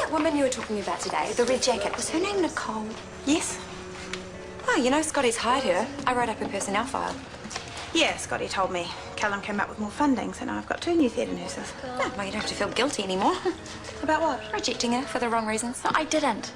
that woman you were talking about today, the red jacket, was her name Nicole? Yes. Oh, you know Scotty's hired her. I wrote up her personnel file. Yeah, Scotty told me. Callum came up with more funding, so now I've got 2 new theatre nurses. Oh, well, you don't have to feel guilty anymore. About what? Rejecting her for the wrong reasons. No, I didn't.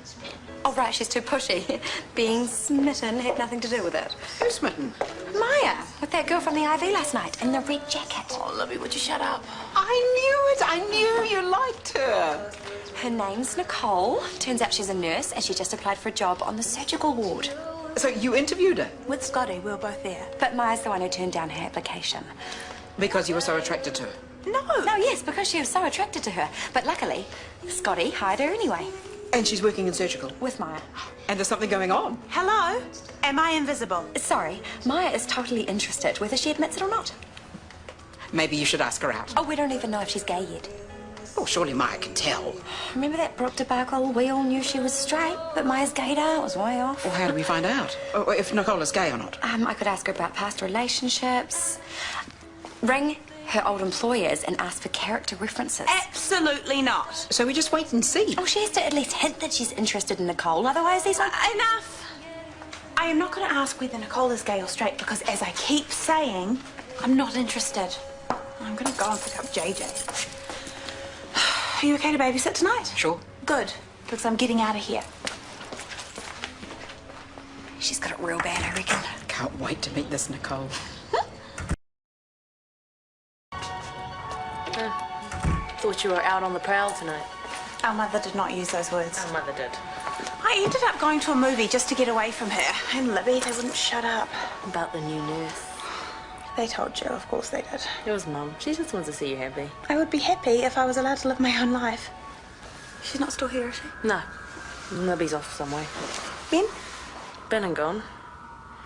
Oh, right, she's too pushy. Being smitten had nothing to do with it. Who's smitten? Maya, with that girl from the IV last night in the red jacket. Oh, Libby, would you shut up? I knew it. I knew you liked her. Her name's Nicole. Turns out she's a nurse and she just applied for a job on the surgical ward. So you interviewed her? With Scotty, we were both there. But Maya's the one who turned down her application. Because you were so attracted to her? No, yes, because she was so attracted to her. But luckily, Scotty hired her anyway. And she's working in surgical? With Maya. And there's something going on? Hello? Am I invisible? Sorry, Maya is totally interested, whether she admits it or not. Maybe you should ask her out. Oh, we don't even know if she's gay yet. Oh, surely Maya can tell. Remember that Brooke debacle? We all knew she was straight, but Maya's gaydar was way off. Well, how do we find out? Or if Nicole is gay or not? I could ask her about past relationships. Ring her old employers and ask for character references. Absolutely not. So we just wait and see. Oh, she has to at least hint that she's interested in Nicole, otherwise there's like... Enough! I am not going to ask whether Nicole is gay or straight because, as I keep saying, I'm not interested. I'm going to go and pick up JJ. Are you okay to babysit tonight? Sure. Good, because I'm getting out of here. She's got it real bad, I reckon. Can't wait to meet this Nicole. Thought you were out on the prowl tonight. Our mother did not use those words. Our mother did. I ended up going to a movie just to get away from her. And Libby, they wouldn't shut up. About the new nurse. They told you, of course they did. It was Mum. She just wants to see you happy. I would be happy if I was allowed to live my own life. She's not still here, is she? No. Libby's off somewhere. Ben? Been and gone.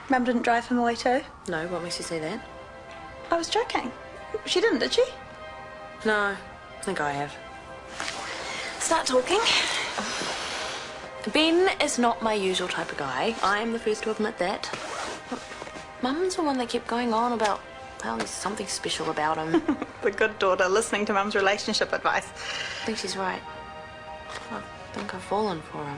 Mum didn't drive him away too? No, what makes you say that? I was joking. She didn't, did she? No, I think I have. Start talking. Ben is not my usual type of guy. I am the first to admit that. Mum's the one that kept going on about how there's something special about him. The good daughter listening to Mum's relationship advice. I think she's right. I think I've fallen for him.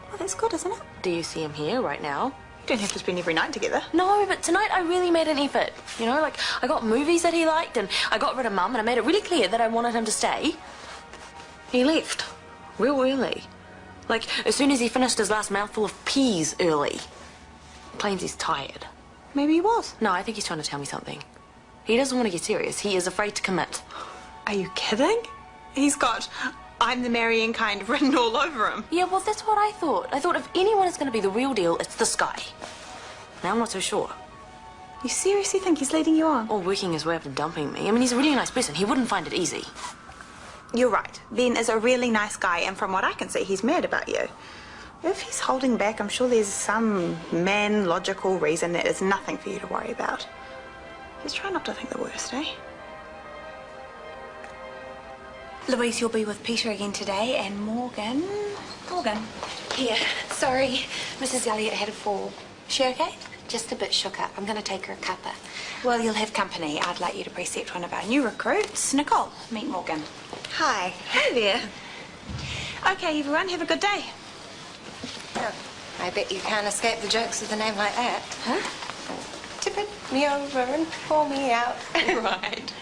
Well, that's good, isn't it? Do you see him here right now? You don't have to spend every night together. No, but tonight I really made an effort. You know, like, I got movies that he liked and I got rid of Mum and I made it really clear that I wanted him to stay. He left. Real early. Like, as soon as he finished his last mouthful of peas early. Claims he's tired. Maybe he was. No, I think he's trying to tell me something. He doesn't want to get serious. He is afraid to commit. Are you kidding? He's got I'm the marrying kind written all over him. Yeah, well, that's what I thought. I thought if anyone is going to be the real deal, it's this guy. Now I'm not so sure. You seriously think he's leading you on? Or working his way up to dumping me. I mean, he's a really nice person. He wouldn't find it easy. You're right. Ben is a really nice guy, and from what I can see, he's mad about you. If he's holding back, I'm sure there's some man-logical reason that is nothing for you to worry about. Just try not to think the worst, eh? Louise, you'll be with Peter again today, and Morgan... Here, sorry, Mrs. Elliot had a fall. She okay? Just a bit shook up. I'm going to take her a cuppa. Well, you'll have company. I'd like you to precept one of our new recruits, Nicole. Meet Morgan. Hi. Hi there. Okay, everyone, have a good day. Oh, I bet you can't escape the jokes with a name like that. Huh? Tippet me over and pour me out. Right.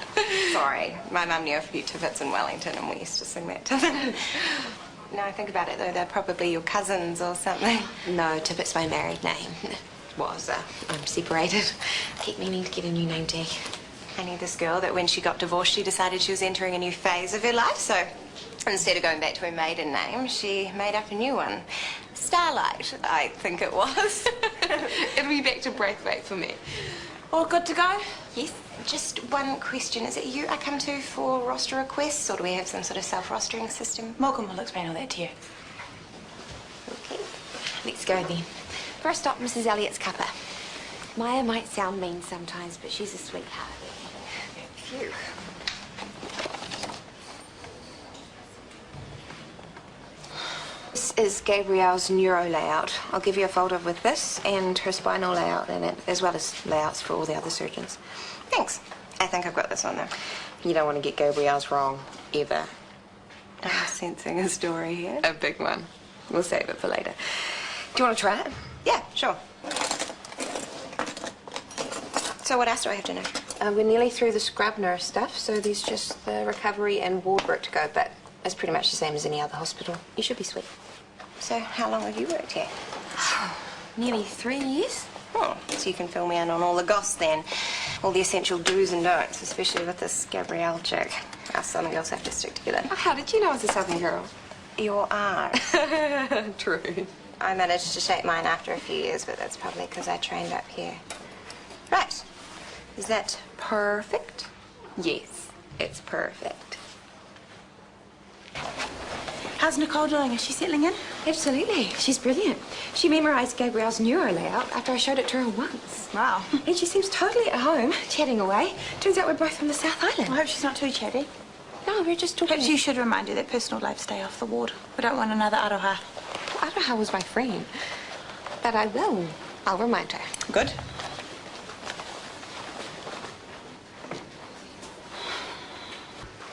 Sorry, my mum knew a few Tippets in Wellington and we used to sing that to them. Now I think about it though, they're probably your cousins or something. No, Tippet's my married name. Was. I'm separated. Keep meaning to get a new name tag. I knew this girl that when she got divorced, she decided she was entering a new phase of her life, so instead of going back to her maiden name, she made up a new one. Starlight, I think it was. It'll be back to Braithwaite for me. All good to go? Yes. Just one question. Is it you I come to for roster requests, or do we have some sort of self-rostering system? Morgan will explain all that to you. Okay. Let's go then. First stop, Mrs. Elliott's cuppa. Maya might sound mean sometimes, but she's a sweetheart. Phew. This is Gabrielle's neuro layout. I'll give you a folder with this and her spinal layout in it, as well as layouts for all the other surgeons. Thanks. I think I've got this one, though. You don't want to get Gabrielle's wrong, either. I'm sensing a story here. A big one. We'll save it for later. Do you want to try it? Yeah, sure. So what else do I have to know? We're nearly through the scrub nurse stuff, so there's just the recovery and ward work to go, but it's pretty much the same as any other hospital. You should be sweet. So how long have you worked here? Nearly 3 years. Oh, so you can fill me in on all the goss then. All the essential do's and don'ts, especially with this Gabrielle chick. Us Southern girls have to stick together. Oh, how did you know I was a Southern girl? Your eyes. True. I managed to shape mine after a few years, but that's probably because I trained up here. Right. Is that perfect? Yes, it's perfect. How's Nicole doing? Is she settling in? Absolutely. She's brilliant. She memorized Gabrielle's neuro layout after I showed it to her once. Wow. And she seems totally at home, chatting away. Turns out we're both from the South Island. I hope she's not too chatty. No, we're just talking. Perhaps you should remind her that personal life stay off the ward. We don't want another aroha. Aroha was my friend. But I will. I'll remind her. Good.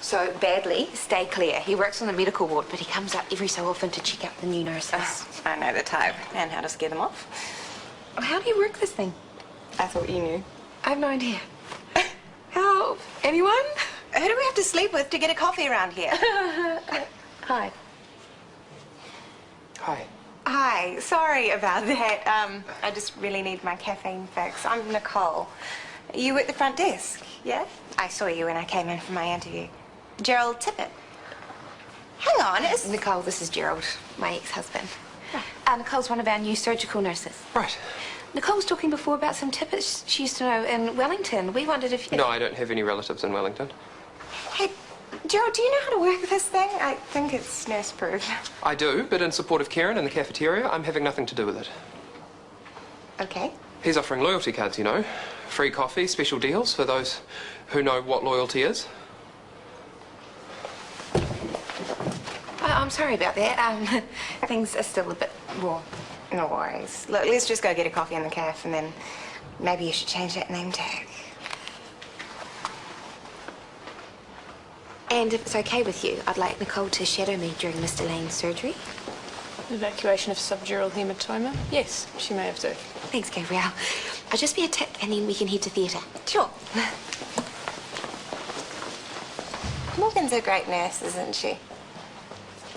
So, Badley, stay clear. He works on the medical ward, but he comes out every so often to check out the new nurses. I know the type and how to scare them off. How do you work this thing? I thought you knew. I have no idea. Help! Anyone? Who do we have to sleep with to get a coffee around here? Hi. Hi. Hi, sorry about that. I just really need my caffeine fix. I'm Nicole. You at the front desk, yeah? I saw you when I came in for my interview. Gerald Tippett. Hang on, it's... Nicole, this is Gerald, my ex-husband. Nicole's one of our new surgical nurses. Right. Nicole was talking before about some Tippets she used to know in Wellington. We wondered if... No, I don't have any relatives in Wellington. Hey, Gerald, do you know how to work this thing? I think it's nurse-proof. I do, but in support of Karen in the cafeteria, I'm having nothing to do with it. Okay. He's offering loyalty cards, you know. Free coffee, special deals for those who know what loyalty is. I'm sorry about that. Things are still a bit raw. No worries. Look, let's just go get a coffee in the cafe and then maybe you should change that name tag. And if it's okay with you, I'd like Nicole to shadow me during Mr. Lane's surgery. Evacuation of subdural hematoma? Yes, she may have to. Thanks, Gabrielle. I'll just be a tip and then we can head to theatre. Sure. Morgan's a great nurse, isn't she?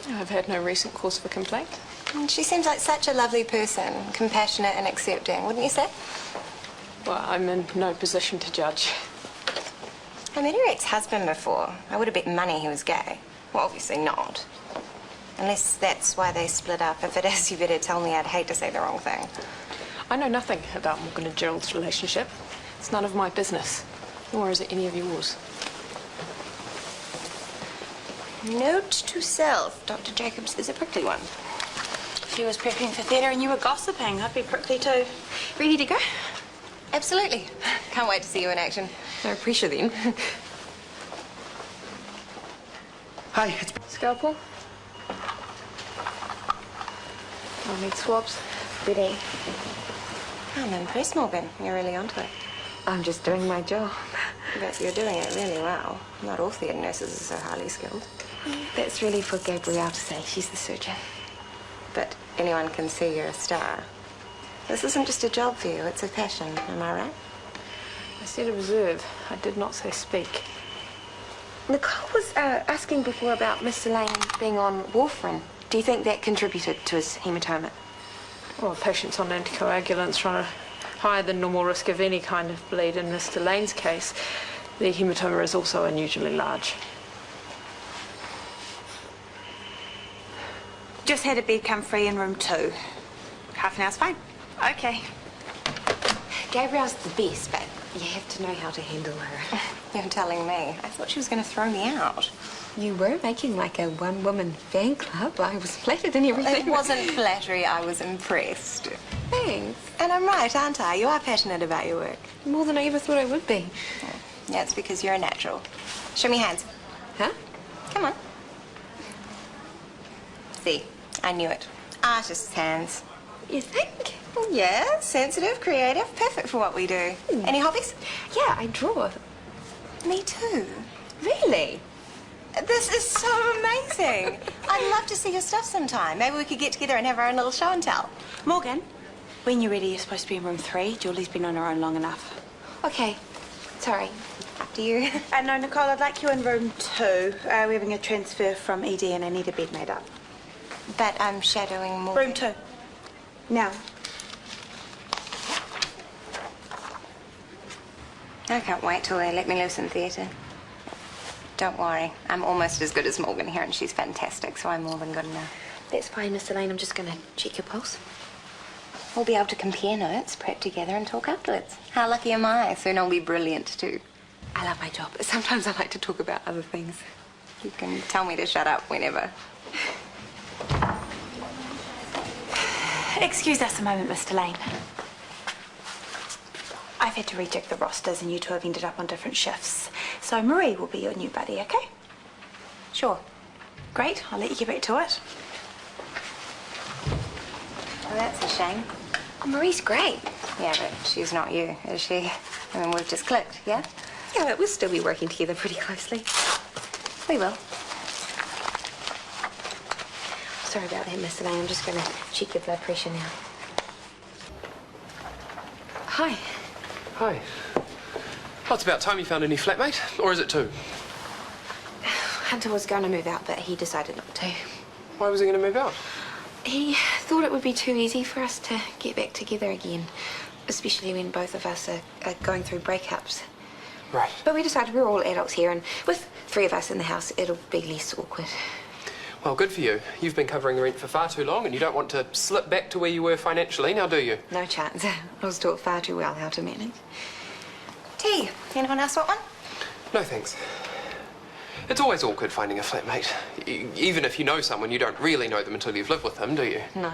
I've had no recent cause for complaint. And she seems like such a lovely person, compassionate and accepting, wouldn't you say? Well, I'm in no position to judge. I met her ex-husband before. I would have bet money he was gay. Well, obviously not. Unless that's why they split up. If it is, you better tell me. I'd hate to say the wrong thing. I know nothing about Morgan and Gerald's relationship. It's none of my business, nor is it any of yours. Note to self. Dr. Jacobs is a prickly one. She was prepping for theatre and you were gossiping. I'd be prickly too. Ready to go? Absolutely. Can't wait to see you in action. No pressure then. Hi, it's... Scalpel? I'll need swabs. Ready. I'm impressed, Morgan. You're really onto it. I'm just doing my job. But you're doing it really well. Not all theatre nurses are so highly skilled. That's really for Gabrielle to say. She's the surgeon. But anyone can see you're a star. This isn't just a job for you, it's a passion. Am I right? I said observe. I did not say speak. Nicole was asking before about Mr. Lane being on warfarin. Do you think that contributed to his hematoma? Well, patients on anticoagulants run a higher than normal risk of any kind of bleed. In Mr. Lane's case, the hematoma is also unusually large. Just had a bed come free in room 2. Half an hour's fine. Okay. Gabrielle's the best, but you have to know how to handle her. You're telling me. I thought she was going to throw me out. You were making like a one-woman fan club. I was flattered and everything. It wasn't flattery, I was impressed. Thanks. And I'm right, aren't I? You are passionate about your work. More than I ever thought I would be. Yeah, it's because you're a natural. Show me your hands. Huh? Come on. See, I knew it. Artist's hands. You think? Yeah, sensitive, creative, perfect for what we do. Any hobbies? Yeah, I draw. Me too. Really? This is so amazing. I'd love to see your stuff sometime. Maybe we could get together and have our own little show and tell. Morgan, when you're ready, you're supposed to be in room 3. Julie's been on her own long enough. Okay. Sorry. Do you? No, Nicole, I'd like you in room 2. We're having a transfer from ED and I need a bed made up. But I'm shadowing more. Room 2. Now. I can't wait till they let me loose in theatre. Don't worry. I'm almost as good as Morgan here, and she's fantastic, so I'm more than good enough. That's fine, Miss Elaine. I'm just going to check your pulse. We'll be able to compare notes, prep together, and talk afterwards. How lucky am I? Soon I'll be brilliant, too. I love my job, but sometimes I like to talk about other things. You can tell me to shut up whenever. Excuse us a moment, Mr. Lane. I've had to reject the rosters and you two have ended up on different shifts. So Marie will be your new buddy, okay? Sure. Great, I'll let you get back to it. Well, that's a shame. Oh, Marie's great. Yeah, but she's not you, is she? I mean, we've just clicked, yeah? Yeah, but we'll still be working together pretty closely. We will. Sorry about that, Miss Elaine. I'm just going to check your blood pressure now. Hi. Hi. Oh, it's about time you found a new flatmate, or is it 2? Hunter was going to move out, but he decided not to. Why was he going to move out? He thought it would be too easy for us to get back together again, especially when both of us are going through breakups. Right. But we decided we're all adults here, and with 3 of us in the house, it'll be less awkward. Well, good for you. You've been covering the rent for far too long and you don't want to slip back to where you were financially, now do you? No chance. I was taught far too well how to manage. Tea. Anyone else want one? No, thanks. It's always awkward finding a flatmate. Even if you know someone, you don't really know them until you've lived with them, do you? No.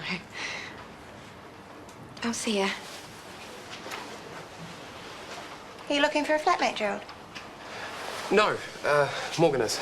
I'll see ya. Are you looking for a flatmate, Gerald? No, Morgan is.